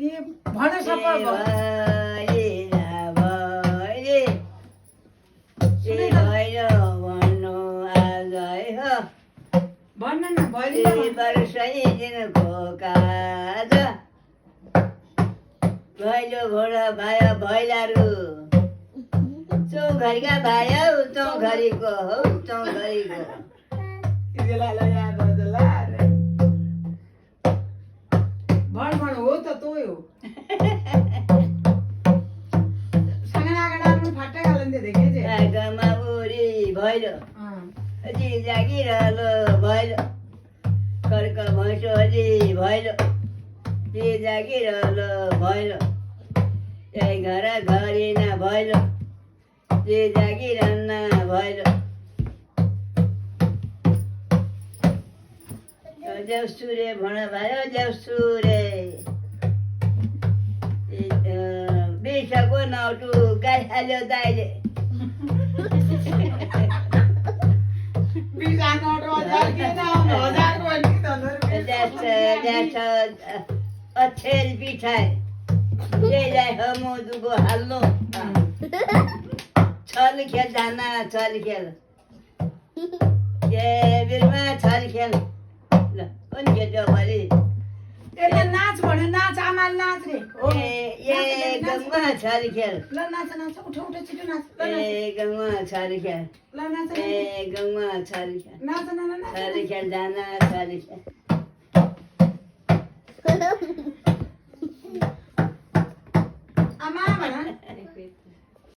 ए भन सफल भयो भन्न न भैलो घोडा भाया भैलाहरू चौघरीका भाया चौघरीको हौ चौघरीको भन भन हो त तँ हो सँगै फाटे गालन दे देखे जे आगमा उरी भैलो जी जागिरहलो भैलो खर्क भैँसोली भैलो जी जागिरहलो भैलो यही घर घरी न भैलो जी जागिरहन्न भैलो देउसुरे भण भयो देउसुरे बिसको नौटु गाई हाल्यो दाइले अछेल पिठाए त्यहीलाई मुदुको हाल्नु छल खेल जाना छल खेल ए बिरमा छल खेल ल पनि खेल्यो भरि त्यसले नाच भन्यो नाच आमाले नाच रे ए गङ्गा छल खेल ल नाच नाच उठ उठ छिटो नाच ए गङ्गा छल खेल ल नाच ए गङ्गा छल खेल नाच नाच छल खेल जाना छल खेल